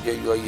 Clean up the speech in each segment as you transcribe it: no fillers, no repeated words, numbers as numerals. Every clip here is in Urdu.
JUI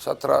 17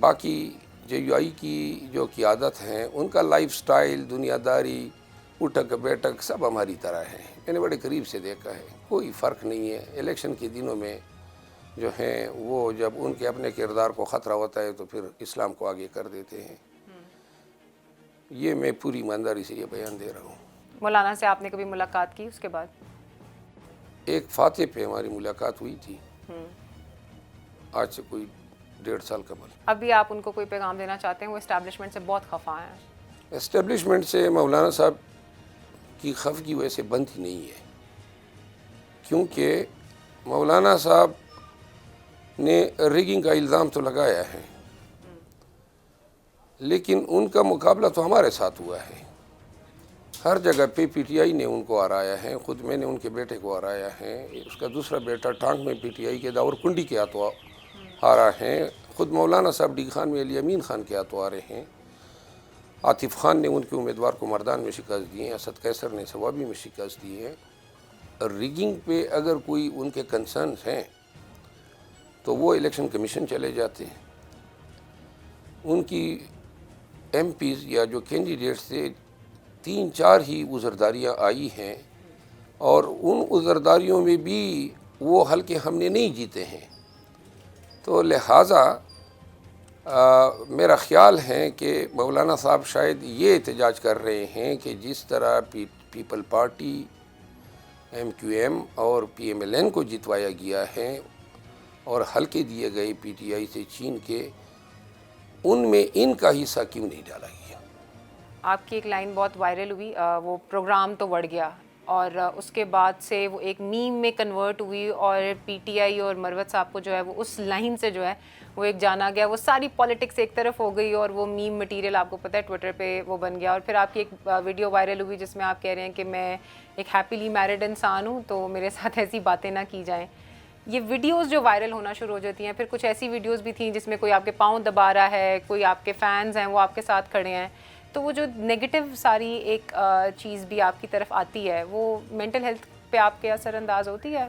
باقی JUI کی جو قیادت ہیں ان کا لائف سٹائل، دنیا داری، اٹھک بیٹھک سب ہماری طرح ہے. میں نے بڑے قریب سے دیکھا ہے، کوئی فرق نہیں ہے. الیکشن کے دنوں میں جو ہیں وہ جب ان کے اپنے کردار کو خطرہ ہوتا ہے تو پھر اسلام کو آگے کر دیتے ہیں. یہ میں پوری ایمانداری سے یہ بیان دے رہا ہوں. مولانا سے آپ نے کبھی ملاقات کی اس کے بعد؟ ایک فاتح پہ ہماری ملاقات ہوئی تھی آج سے کوئی 1.5 سال قبل. ابھی آپ ان کو کوئی پیغام دینا چاہتے ہیں؟ وہ اسٹیبلشمنٹ سے بہت خفا ہیں. اسٹیبلشمنٹ سے مولانا صاحب کی خفگی ویسے بنتی نہیں ہے، کیونکہ مولانا صاحب نے ریگنگ کا الزام تو لگایا ہے، لیکن ان کا مقابلہ تو ہمارے ساتھ ہوا ہے. ہر جگہ پہ PTI نے ان کو ہرایا ہے. خود میں نے ان کے بیٹے کو ہرایا ہے. اس کا دوسرا بیٹا ٹانک میں PTI کے داور کنڈی کے ہاتھوں ہارا ہے. خود مولانا صاحب ڈی خان میں علی امین خان کے ہاتھوں ہارے ہیں. عاطف خان نے ان کے امیدوار کو مردان میں شکست دی ہے. اسد قیصر نے ثوابی میں شکست دی ہے. ریگنگ پہ اگر کوئی ان کے کنسرنز ہیں تو وہ الیکشن کمیشن چلے جاتے ہیں. ان کی MPs یا جو کینڈیڈیٹس تھے 3-4 ہی عذرداریاں آئی ہیں، اور ان عذرداریوں میں بھی وہ حلقے ہم نے نہیں جیتے ہیں. تو لہٰذا میرا خیال ہے کہ مولانا صاحب شاید یہ احتجاج کر رہے ہیں کہ جس طرح پیپل پارٹی، MQM اور PMLN کو جتوایا گیا ہے اور حلقے دیے گئے PTI سے چھین کے، ان میں ان کا حصہ کیوں نہیں ڈالا گیا. آپ کی ایک لائن بہت وائرل ہوئی، وہ پروگرام تو بڑھ گیا، اور اس کے بعد سے وہ ایک میم میں کنورٹ ہوئی، اور PTI اور مروت صاحب کو جو ہے وہ اس لائن سے جو ہے وہ ایک جانا گیا. وہ ساری پالیٹکس ایک طرف ہو گئی اور وہ میم مٹیریل آپ کو پتہ ہے ٹویٹر پہ وہ بن گیا. اور پھر آپ کی ایک ویڈیو وائرل ہوئی جس میں آپ کہہ رہے ہیں کہ میں ایک ہیپیلی میرڈ انسان ہوں تو میرے ساتھ ایسی باتیں نہ کی جائیں. یہ ویڈیوز جو وائرل ہونا شروع ہو جاتی ہیں، پھر کچھ ایسی ویڈیوز بھی تھیں جس میں کوئی آپ کے پاؤں دبا رہا ہے، کوئی آپ کے فینز ہیں وہ آپ کے ساتھ کھڑے ہیں، تو وہ جو نیگیٹو ساری ایک چیز بھی آپ کی طرف آتی ہے وہ مینٹل ہیلتھ پہ آپ کے اثر انداز ہوتی ہے؟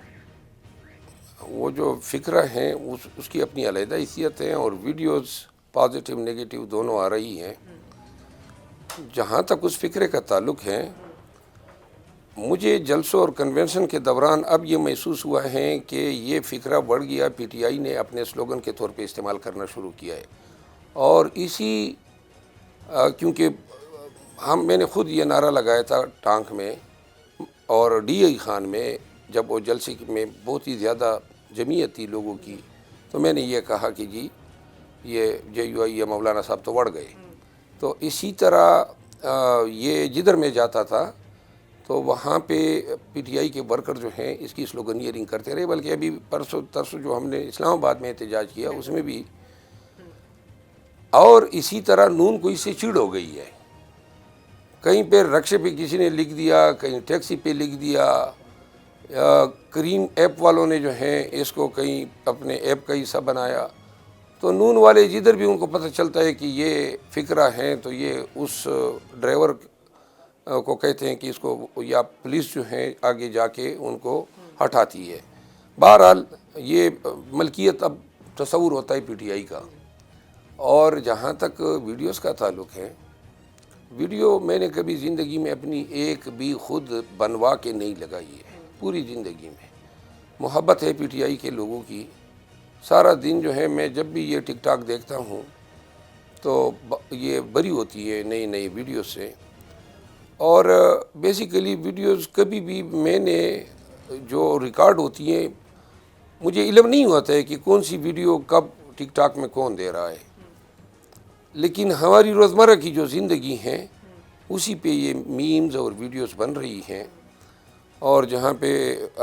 وہ جو فکرہ ہیں اس کی اپنی علیحدہ حیثیت ہیں، اور ویڈیوز پازیٹیو نیگیٹو دونوں آ رہی ہیں. جہاں تک اس فکرے کا تعلق ہے، مجھے جلسوں اور کنونشن کے دوران اب یہ محسوس ہوا ہے کہ یہ فکرہ بڑھ گیا. PTI نے اپنے سلوگن کے طور پہ استعمال کرنا شروع کیا ہے، اور اسی کیونکہ میں نے خود یہ نعرہ لگایا تھا ٹانک میں اور DI خان میں، جب وہ جلسے میں بہت ہی زیادہ جمعیت تھی لوگوں کی، تو میں نے یہ کہا کہ جی یہ JUI یا مولانا صاحب تو بڑھ گئے. تو اسی طرح یہ جدھر میں جاتا تھا تو وہاں پہ PTI کے ورکر جو ہیں اس کی سلوگنیئرنگ کرتے رہے. بلکہ ابھی پرسوں جو ہم نے اسلام آباد میں احتجاج کیا اس میں بھی، اور اسی طرح نون کو اس سے چڑ ہو گئی ہے. کہیں پہ رکشے پہ کسی نے لکھ دیا، کہیں ٹیکسی پہ لکھ دیا، کریم ایپ والوں نے جو ہیں اس کو کہیں اپنے ایپ کا حصہ بنایا. تو نون والے جدھر بھی ان کو پتہ چلتا ہے کہ یہ فکرہ ہیں تو یہ اس ڈرائیور کو کہتے ہیں کہ اس کو، یا پولیس جو ہیں آگے جا کے ان کو ہٹاتی ہے. بہرحال یہ ملکیت اب تصور ہوتا ہے PTI کا. اور جہاں تک ویڈیوز کا تعلق ہے، ویڈیو میں نے کبھی زندگی میں اپنی ایک بھی خود بنوا کے نہیں لگائی ہے. پوری زندگی میں محبت ہے PTI کے لوگوں کی. سارا دن جو ہے میں جب بھی یہ ٹک ٹاک دیکھتا ہوں تو یہ بری ہوتی ہے نئی نئی ویڈیوز سے. اور بیسیکلی ویڈیوز کبھی بھی میں نے جو ریکارڈ ہوتی ہیں، مجھے علم نہیں ہوتا ہے کہ کون سی ویڈیو کب ٹک ٹاک میں کون دے رہا ہے، لیکن ہماری روزمرہ کی جو زندگی ہیں اسی پہ یہ میمز اور ویڈیوز بن رہی ہیں. اور جہاں پہ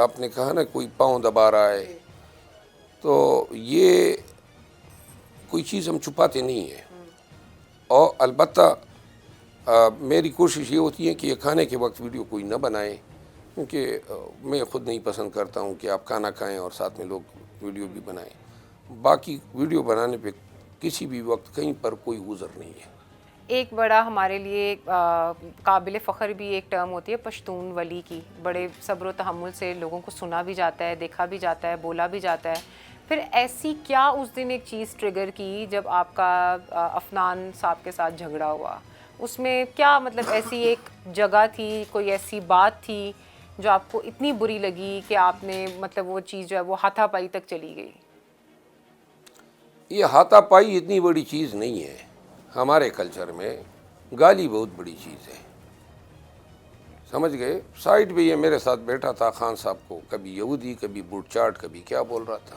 آپ نے کہا نا کوئی پاؤں دبا رہا ہے، تو یہ کوئی چیز ہم چھپاتے نہیں ہیں. اور البتہ میری کوشش یہ ہوتی ہے کہ یہ کھانے کے وقت ویڈیو کوئی نہ بنائے، کیونکہ میں خود نہیں پسند کرتا ہوں کہ آپ کھانا کھائیں اور ساتھ میں لوگ ویڈیو بھی بنائیں. باقی ویڈیو بنانے پہ کسی بھی وقت کہیں پر کوئی عذر نہیں ہے. ایک بڑا ہمارے لیے قابل فخر بھی ایک ٹرم ہوتی ہے پشتون ولی کی. بڑے صبر و تحمل سے لوگوں کو سنا بھی جاتا ہے، دیکھا بھی جاتا ہے، بولا بھی جاتا ہے. پھر ایسی کیا اس دن ایک چیز ٹریگر کی جب آپ کا عفنان صاحب کے ساتھ جھگڑا ہوا؟ اس میں کیا مطلب ایسی ایک جگہ تھی، کوئی ایسی بات تھی جو آپ کو اتنی بری لگی کہ آپ نے مطلب وہ چیز جو ہے وہ ہاتھا پائی تک چلی گئی؟ یہ ہاتھا پائی اتنی بڑی چیز نہیں ہے، ہمارے کلچر میں گالی بہت بڑی چیز ہے، سمجھ گئے؟ سائڈ پہ یہ میرے ساتھ بیٹھا تھا خان صاحب کو کبھی یہودی، کبھی بوٹ چاٹ، کبھی کیا بول رہا تھا،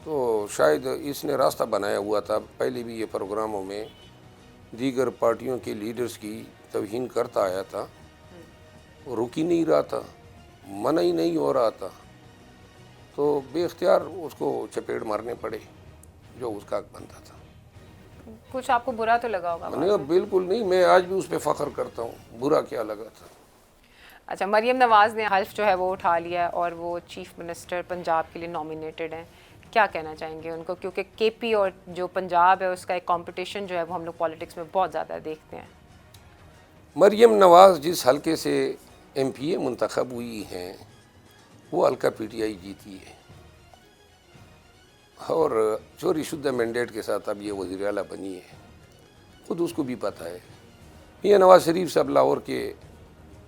تو شاید اس نے راستہ بنایا ہوا تھا، پہلے بھی یہ پروگراموں میں دیگر پارٹیوں کے لیڈرز کی توہین کرتا آیا تھا، وہ رک ہی نہیں رہا تھا، منع ہی نہیں ہو رہا تھا، تو بے اختیار اس کو چپیڑ مارنے پڑے جو اس کا حق بنتا تھا۔ کچھ آپ کو برا تو لگا ہوگا؟ میں نے کہا بالکل نہیں، میں آج بھی اس پہ فخر کرتا ہوں، برا کیا لگا تھا۔ اچھا، مریم نواز نے حلف جو ہے وہ اٹھا لیا اور وہ چیف منسٹر پنجاب کے لیے نامینیٹڈ ہیں، کیا کہنا چاہیں گے ان کو؟ کیونکہ کے پی اور جو پنجاب ہے اس کا ایک کمپٹیشن جو ہے وہ ہم لوگ پالیٹکس میں بہت زیادہ دیکھتے ہیں۔ مریم نواز جس حلقے سے ایم پی اے منتخب ہوئی ہیں وہ حلقہ پی ٹی آئی جیتی ہے، اور چوری شدہ مینڈیٹ کے ساتھ اب یہ وزیر اعلیٰ بنی ہے، خود اس کو بھی پتہ ہے۔ یہ نواز شریف صاحب لاہور کے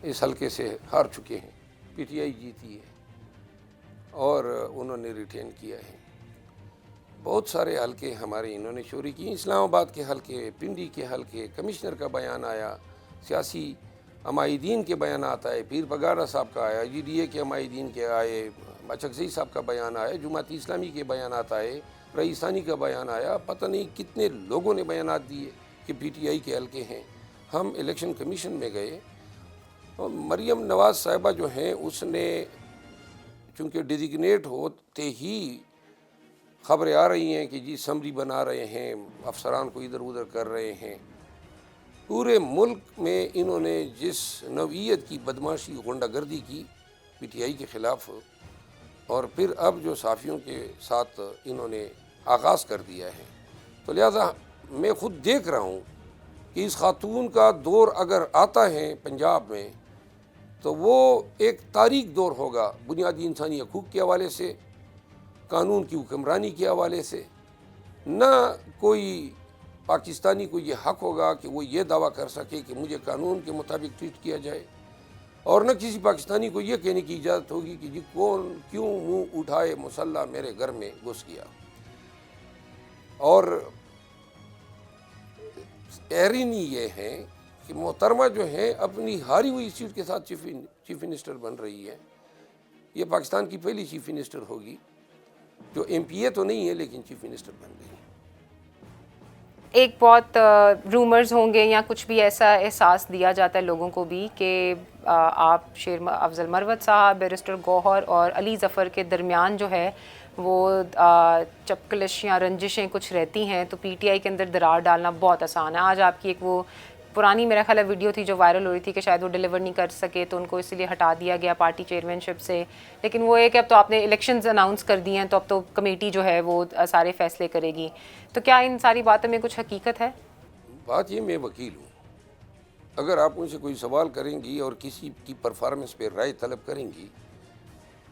اس حلقے سے ہار چکے ہیں، پی ٹی آئی جیتی ہے اور انہوں نے ریٹین کیا ہے۔ بہت سارے حلقے ہمارے انہوں نے چوری کی، اسلام آباد کے حلقے، پنڈی کے حلقے، کمشنر کا بیان آیا، سیاسی عمائدین کے بیانات آئے، پیر پگارا صاحب کا آیا، جی ڈی اے کے عمائدین کے آئے، اچکزئی صاحب کا بیان آیا، جماعت اسلامی کے بیانات آئے، رئیسانی کا بیان آیا، پتہ نہیں کتنے لوگوں نے بیانات دیے کہ پی ٹی آئی کے حلقے ہیں۔ ہم الیکشن کمیشن میں گئے، اور مریم نواز صاحبہ جو ہیں اس نے چونکہ ڈیزیگنیٹ ہوتے ہی خبریں آ رہی ہیں کہ جی سمری بنا رہے ہیں، افسران کو ادھر ادھر کر رہے ہیں، پورے ملک میں انہوں نے جس نوعیت کی بدماشی، غنڈہ گردی کی پی ٹی آئی کے خلاف، اور پھر اب جو صحافیوں کے ساتھ انہوں نے آغاز کر دیا ہے، تو لہٰذا میں خود دیکھ رہا ہوں کہ اس خاتون کا دور اگر آتا ہے پنجاب میں تو وہ ایک تاریک دور ہوگا، بنیادی انسانی حقوق کے حوالے سے، قانون کی حکمرانی کے حوالے سے۔ نہ کوئی پاکستانی کو یہ حق ہوگا کہ وہ یہ دعویٰ کر سکے کہ مجھے قانون کے مطابق ٹریٹ کیا جائے، اور نہ کسی پاکستانی کو یہ کہنے کی اجازت ہوگی کہ جی کون کیوں منہ اٹھائے مسلح میرے گھر میں گھس گیا۔ اور ایرینی یہ ہے کہ محترمہ جو ہیں اپنی ہاری ہوئی سیٹ کے ساتھ چیف منسٹر بن رہی ہے، یہ پاکستان کی پہلی چیف منسٹر ہوگی جو ایم پی اے تو نہیں ہے لیکن چیف منسٹر بن گئی۔ ایک بہت رومرز ہوں گے یا کچھ بھی ایسا احساس دیا جاتا ہے لوگوں کو بھی کہ آپ شیر افضل مروت صاحب، بیرسٹر گوہر اور علی ظفر کے درمیان جو ہے وہ چپکلش یا رنجشیں کچھ رہتی ہیں، تو پی ٹی آئی کے اندر درار ڈالنا بہت آسان ہے۔ آج آپ کی ایک وہ پرانی میرا خیال ہے ویڈیو تھی جو وائرل ہو رہی تھی کہ شاید وہ ڈیلیور نہیں کر سکے تو ان کو اسی لیے ہٹا دیا گیا پارٹی چیئرمین شپ سے، لیکن وہ ہے کہ اب تو آپ نے الیکشنز اناؤنس کر دی ہیں تو اب تو کمیٹی جو ہے وہ سارے فیصلے کرے گی، تو کیا ان ساری باتوں میں کچھ حقیقت ہے؟ بات یہ، میں وکیل ہوں، اگر آپ مجھ سے کوئی سوال کریں گی اور کسی کی پرفارمنس پہ رائے طلب کریں گی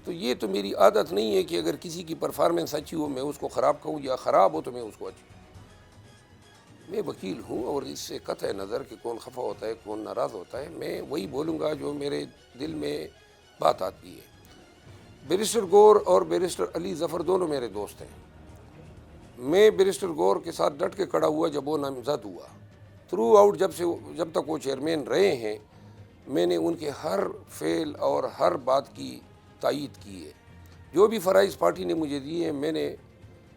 تو یہ تو میری عادت نہیں ہے کہ اگر کسی کی پرفارمنس اچھی ہو میں اس کو خراب کہوں، یا خراب ہو تو میں اس کو اچھی۔ میں وکیل ہوں اور اس سے قطع نظر کہ کون خفا ہوتا ہے کون ناراض ہوتا ہے، میں وہی بولوں گا جو میرے دل میں بات آتی ہے۔ بیرسٹر گور اور بیرسٹر علی ظفر دونوں میرے دوست ہیں، میں بیرسٹر گور کے ساتھ ڈٹ کے کھڑا ہوا جب وہ نامزد ہوا، تھرو آؤٹ جب تک وہ چیئرمین رہے ہیں میں نے ان کے ہر فعل اور ہر بات کی تائید کی ہے۔ جو بھی فرائض پارٹی نے مجھے دیے ہیں میں نے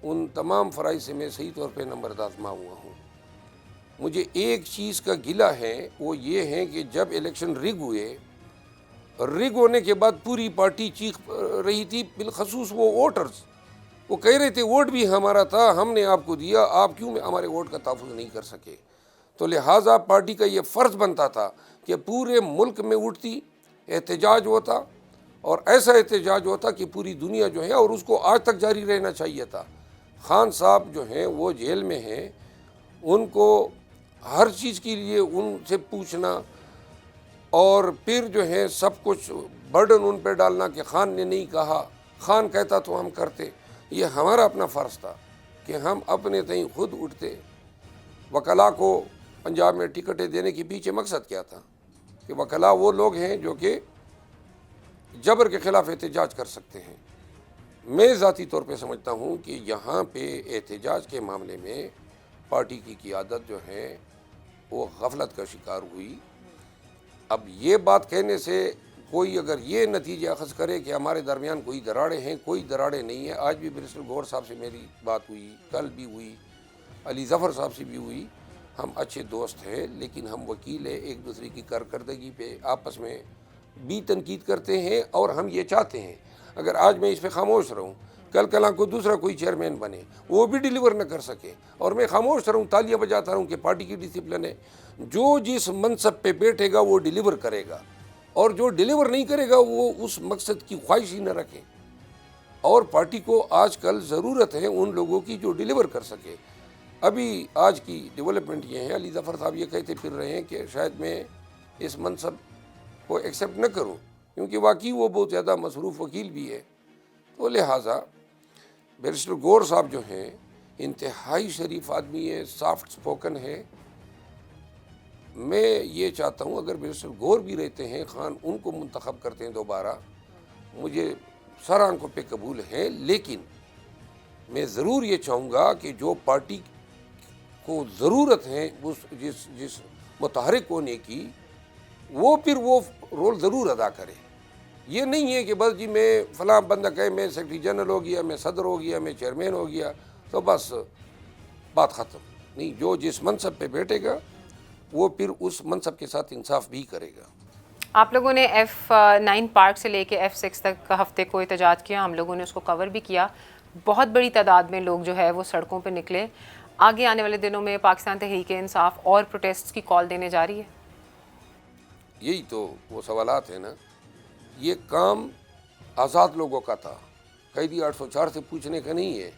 ان تمام فرائض سے میں صحیح طور پہ نمبردار ہوا ہوں۔ مجھے ایک چیز کا گلہ ہے، وہ یہ ہے کہ جب الیکشن رگ ہوئے، رگ ہونے کے بعد پوری پارٹی چیخ رہی تھی، بالخصوص وہ ووٹرز، وہ کہہ رہے تھے ووٹ بھی ہمارا تھا، ہم نے آپ کو دیا، آپ کیوں ہمارے ووٹ کا تحفظ نہیں کر سکے؟ تو لہٰذا پارٹی کا یہ فرض بنتا تھا کہ پورے ملک میں اٹھتی، احتجاج ہوتا، اور ایسا احتجاج ہوتا کہ پوری دنیا جو ہے، اور اس کو آج تک جاری رہنا چاہیے تھا۔ خان صاحب جو ہیں وہ جیل میں ہیں، ان کو ہر چیز کے لیے ان سے پوچھنا اور پھر جو ہے سب کچھ برڈن ان پہ ڈالنا کہ خان نے نہیں کہا، خان کہتا تو ہم کرتے، یہ ہمارا اپنا فرض تھا کہ ہم اپنے تئیں خود اٹھتے. وکلاء کو پنجاب میں ٹکٹیں دینے کے پیچھے مقصد کیا تھا کہ وکلاء وہ لوگ ہیں جو کہ جبر کے خلاف احتجاج کر سکتے ہیں. میں ذاتی طور پہ سمجھتا ہوں کہ یہاں پہ احتجاج کے معاملے میں پارٹی کی قیادت جو ہے وہ غفلت کا شکار ہوئی. اب یہ بات کہنے سے کوئی اگر یہ نتیجہ اخذ کرے کہ ہمارے درمیان کوئی دراڑیں ہیں، کوئی دراڑیں نہیں ہیں. آج بھی بیرسٹر گوہر صاحب سے میری بات ہوئی، کل بھی ہوئی، علی ظفر صاحب سے بھی ہوئی. ہم اچھے دوست ہیں لیکن ہم وکیل ہیں، ایک دوسرے کی کارکردگی پہ آپس میں بھی تنقید کرتے ہیں. اور ہم یہ چاہتے ہیں اگر آج میں اس پہ خاموش رہوں، کل کلاں کو دوسرا کوئی چیئرمین بنے، وہ بھی ڈیلیور نہ کر سکے اور میں خاموش رہوں، تالیاں بجاتا رہوں کہ پارٹی کی ڈسپلن ہے. جو جس منصب پہ بیٹھے گا وہ ڈیلیور کرے گا، اور جو ڈیلیور نہیں کرے گا وہ اس مقصد کی خواہش ہی نہ رکھے. اور پارٹی کو آج کل ضرورت ہے ان لوگوں کی جو ڈیلیور کر سکے. ابھی آج کی ڈیولپمنٹ یہ ہے، علی ظفر صاحب یہ کہتے پھر رہے ہیں کہ شاید میں اس منصب کو ایکسیپٹ نہ کروں کیونکہ واقعی وہ بہت زیادہ مصروف وکیل بھی ہے. تو لہٰذا بیرسٹر گوہر صاحب جو ہیں انتہائی شریف آدمی ہے، سافٹ سپوکن ہے. میں یہ چاہتا ہوں اگر بیرسٹر گوہر بھی رہتے ہیں، خان ان کو منتخب کرتے ہیں دوبارہ، مجھے سر آنکھوں پہ قبول ہے. لیکن میں ضرور یہ چاہوں گا کہ جو پارٹی کو ضرورت ہے جس متحرک ہونے کی، وہ پھر وہ رول ضرور ادا کرے. یہ نہیں ہے کہ بس جی میں فلاں بندہ کہے میں سیکرٹری جنرل ہو گیا، میں صدر ہو گیا، میں چیئرمین ہو گیا تو بس بات ختم. نہیں، جو جس منصب پہ بیٹھے گا وہ پھر اس منصب کے ساتھ انصاف بھی کرے گا. آپ لوگوں نے F9 پارک سے لے کے F6 تک کا ہفتے کو احتجاج کیا، ہم لوگوں نے اس کو کور بھی کیا. بہت بڑی تعداد میں لوگ جو ہے وہ سڑکوں پہ نکلے. آگے آنے والے دنوں میں پاکستان تحریک انصاف اور پروٹیسٹ کی کال دینے جا رہی ہے. یہی تو وہ سوالات ہیں نا. یہ کام آزاد لوگوں کا تھا، قیدی 804 سے پوچھنے کا نہیں ہے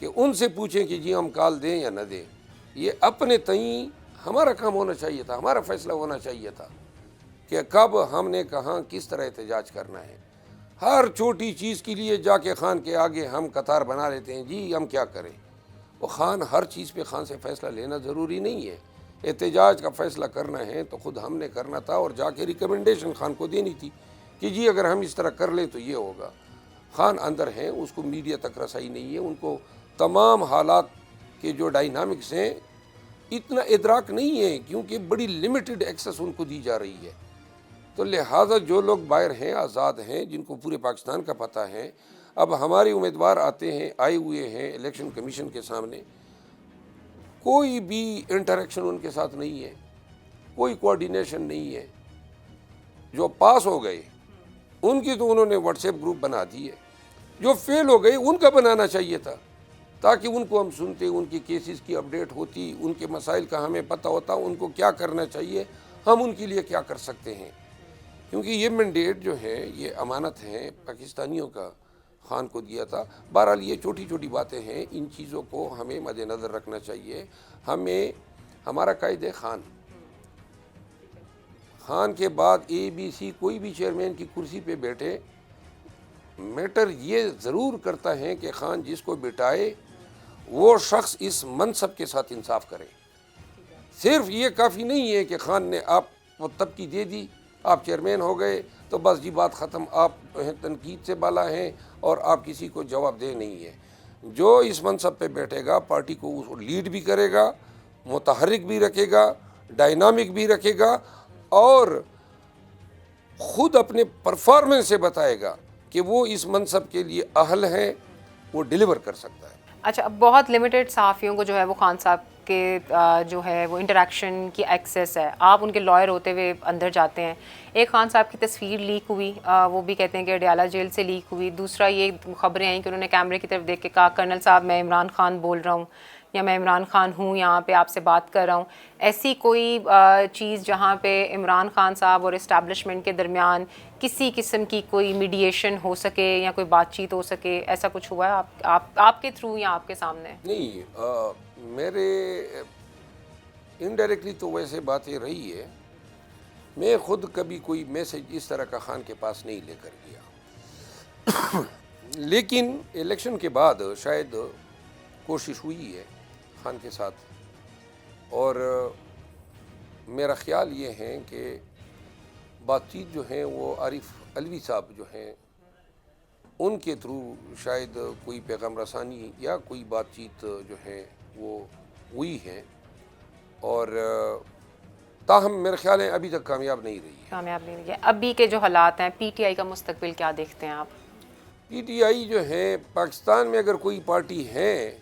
کہ ان سے پوچھیں کہ جی ہم کال دیں یا نہ دیں. یہ اپنے تئیں ہمارا کام ہونا چاہیے تھا، ہمارا فیصلہ ہونا چاہیے تھا کہ کب ہم نے کہاں کس طرح احتجاج کرنا ہے. ہر چھوٹی چیز کے لیے جا کے خان کے آگے ہم قطار بنا لیتے ہیں، جی ہم کیا کریں. وہ خان ہر چیز پہ خان سے فیصلہ لینا ضروری نہیں ہے. احتجاج کا فیصلہ کرنا ہے تو خود ہم نے کرنا تھا اور جا کے ریکمنڈیشن خان کو دینی تھی کہ جی اگر ہم اس طرح کر لیں تو یہ ہوگا. خان اندر ہیں، اس کو میڈیا تک رسائی نہیں ہے، ان کو تمام حالات کے جو ڈائنامکس ہیں اتنا ادراک نہیں ہے کیونکہ بڑی لمیٹڈ ایکسس ان کو دی جا رہی ہے. تو لہٰذا جو لوگ باہر ہیں، آزاد ہیں، جن کو پورے پاکستان کا پتہ ہے، اب ہمارے امیدوار آتے ہیں، آئے ہوئے ہیں الیکشن کمیشن کے سامنے، کوئی بھی انٹریکشن ان کے ساتھ نہیں ہے، کوئی کوارڈینیشن نہیں ہے. جو پاس ہو گئے ان کی تو انہوں نے واٹس ایپ گروپ بنا دی ہے، جو فیل ہو گئے ان کا بنانا چاہیے تھا تاکہ ان کو ہم سنتے، ان کی کیسز کی اپڈیٹ ہوتی، ان کے مسائل کا ہمیں پتہ ہوتا، ان کو کیا کرنا چاہیے، ہم ان کے لیے کیا کر سکتے ہیں. کیونکہ یہ مینڈیٹ جو ہے یہ امانت ہے پاکستانیوں کا، خان کو دیا تھا. بہرحال یہ چھوٹی چھوٹی باتیں ہیں، ان چیزوں کو ہمیں مد نظر رکھنا چاہیے. ہمیں ہمارا قائد خان کے بعد ABC کوئی بھی چیئرمین کی کرسی پہ بیٹھے، میٹر یہ ضرور کرتا ہے کہ خان جس کو بٹائے وہ شخص اس منصب کے ساتھ انصاف کرے. صرف یہ کافی نہیں ہے کہ خان نے آپ کو تبکی دے دی، آپ چیئرمین ہو گئے تو بس جی بات ختم، آپ تنقید سے بالا ہیں اور آپ کسی کو جواب دہ نہیں ہے. جو اس منصب پہ بیٹھے گا پارٹی کو اس کو لیڈ بھی کرے گا، متحرک بھی رکھے گا، ڈائنامک بھی رکھے گا اور خود اپنے پرفارمنس سے بتائے گا کہ وہ اس منصب کے لیے اہل ہے، وہ ڈیلیور کر سکتا ہے. اچھا، اب بہت لمیٹڈ صحافیوں کو جو ہے وہ خان صاحب کے جو ہے وہ انٹریکشن کی ایکسیس ہے. آپ ان کے لائر ہوتے ہوئے اندر جاتے ہیں. ایک خان صاحب کی تصویر لیک ہوئی، وہ بھی کہتے ہیں کہ اڈیالہ جیل سے لیک ہوئی. دوسرا یہ خبریں آئیں کہ انہوں نے کیمرے کی طرف دیکھ کے کہا کرنل صاحب میں عمران خان بول رہا ہوں، یا میں عمران خان ہوں، یہاں پہ آپ سے بات کر رہا ہوں. ایسی کوئی چیز جہاں پہ عمران خان صاحب اور اسٹیبلشمنٹ کے درمیان کسی قسم کی کوئی میڈیشن ہو سکے یا کوئی بات چیت ہو سکے، ایسا کچھ ہوا ہے آپ کے تھرو یا آپ کے سامنے؟ نہیں، میرے انڈائریکٹلی تو ویسے باتیں رہی ہے. میں خود کبھی کوئی میسج اس طرح کا خان کے پاس نہیں لے کر گیا. لیکن الیکشن کے بعد شاید کوشش ہوئی ہے خان کے ساتھ، اور میرا خیال یہ ہے کہ بات چیت جو ہیں وہ عارف علوی صاحب جو ہیں ان کے تھرو شاید کوئی پیغام رسانی یا کوئی بات چیت جو ہے وہ ہوئی ہے، اور تاہم میرا خیال ہے ابھی تک کامیاب نہیں رہی ہے۔ کامیاب نہیں ہے ابھی کے جو حالات ہیں، پی ٹی آئی کا مستقبل کیا دیکھتے ہیں آپ؟ پی ٹی آئی جو ہے پاکستان میں اگر کوئی پارٹی ہے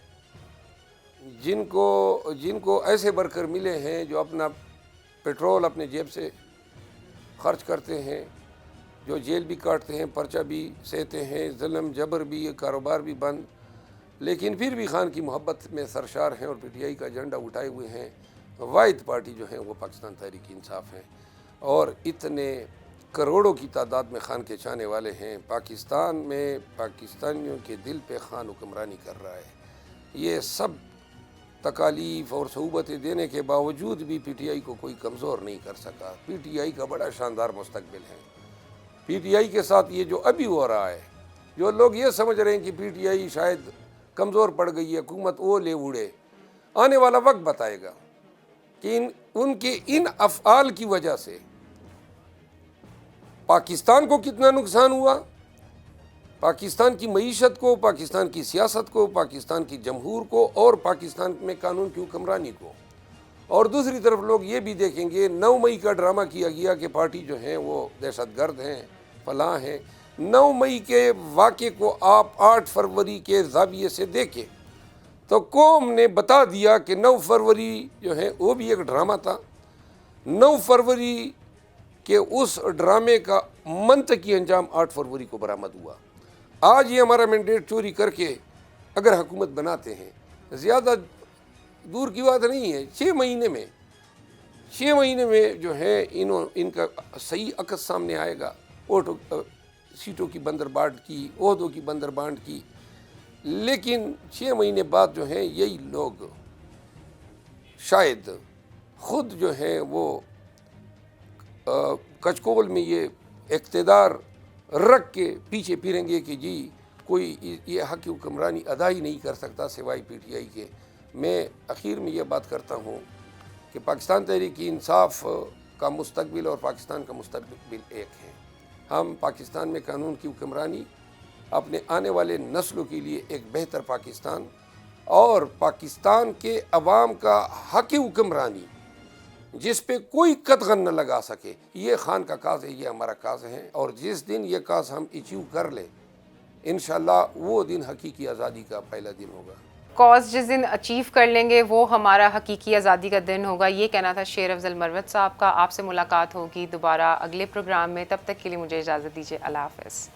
جن کو ایسے ورکر ملے ہیں جو اپنا پیٹرول اپنے جیب سے خرچ کرتے ہیں، جو جیل بھی کاٹتے ہیں، پرچہ بھی سہتے ہیں، ظلم جبر بھی، کاروبار بھی بند، لیکن پھر بھی خان کی محبت میں سرشار ہیں اور پی ٹی آئی کا جھنڈا اٹھائے ہوئے ہیں، واحد پارٹی جو ہے وہ پاکستان تحریک انصاف ہے، اور اتنے کروڑوں کی تعداد میں خان کے چاہنے والے ہیں۔ پاکستان میں پاکستانیوں کے دل پہ خان حکمرانی کر رہا ہے۔ یہ سب تکالیف اور صعوبتیں دینے کے باوجود بھی پی ٹی آئی کو کوئی کمزور نہیں کر سکا۔ پی ٹی آئی کا بڑا شاندار مستقبل ہے۔ پی ٹی آئی کے ساتھ یہ جو ابھی ہو رہا ہے، جو لوگ یہ سمجھ رہے ہیں کہ پی ٹی آئی شاید کمزور پڑ گئی ہے، حکومت وہ لے اڑے، آنے والا وقت بتائے گا کہ ان کے ان افعال کی وجہ سے پاکستان کو کتنا نقصان ہوا، پاکستان کی معیشت کو، پاکستان کی سیاست کو، پاکستان کی جمہور کو، اور پاکستان میں قانون کی حکمرانی کو۔ اور دوسری طرف لوگ یہ بھی دیکھیں گے 9 مئی کا ڈرامہ کیا گیا کہ پارٹی جو ہیں وہ دہشت گرد ہیں، فلاں ہیں۔ 9 مئی کے واقعے کو آپ 8 فروری کے زاویے سے دیکھیں تو قوم نے بتا دیا کہ 9 فروری جو ہے وہ بھی ایک ڈرامہ تھا۔ 9 فروری کے اس ڈرامے کا منطقی انجام 8 فروری کو برآمد ہوا۔ آج یہ ہمارا مینڈیٹ چوری کر کے اگر حکومت بناتے ہیں، زیادہ دور کی بات نہیں ہے، 6 مہینے میں جو ہے ان کا صحیح عکس سامنے آئے گا، سیٹوں کی بندر بانٹ کی، عہدوں کی بندر بانٹ کی، لیکن 6 مہینے بعد جو ہیں یہی لوگ شاید خود جو ہیں وہ کچکول میں یہ اقتدار رکھ کے پیچھے پھریں گے کہ جی کوئی یہ حق حکمرانی ادا ہی نہیں کر سکتا سوائے پی ٹی آئی کے۔ میں اخیر میں یہ بات کرتا ہوں کہ پاکستان تحریک انصاف کا مستقبل اور پاکستان کا مستقبل ایک ہے۔ ہم پاکستان میں قانون کی حکمرانی، اپنے آنے والے نسلوں کے لیے ایک بہتر پاکستان اور پاکستان کے عوام کا حق حکمرانی جس پہ کوئی قدغن نہ لگا سکے، یہ خان کا کاز ہے، یہ ہمارا کاز ہے، اور جس دن یہ کاز ہم اچیو کر لیں انشاءاللہ وہ دن حقیقی آزادی کا پہلا دن ہوگا۔ کاز جس دن اچیو کر لیں گے وہ ہمارا حقیقی آزادی کا دن ہوگا، یہ کہنا تھا شیر افضل مروت صاحب کا۔ آپ سے ملاقات ہوگی دوبارہ اگلے پروگرام میں، تب تک کے لیے مجھے اجازت دیجیے، اللہ حافظ۔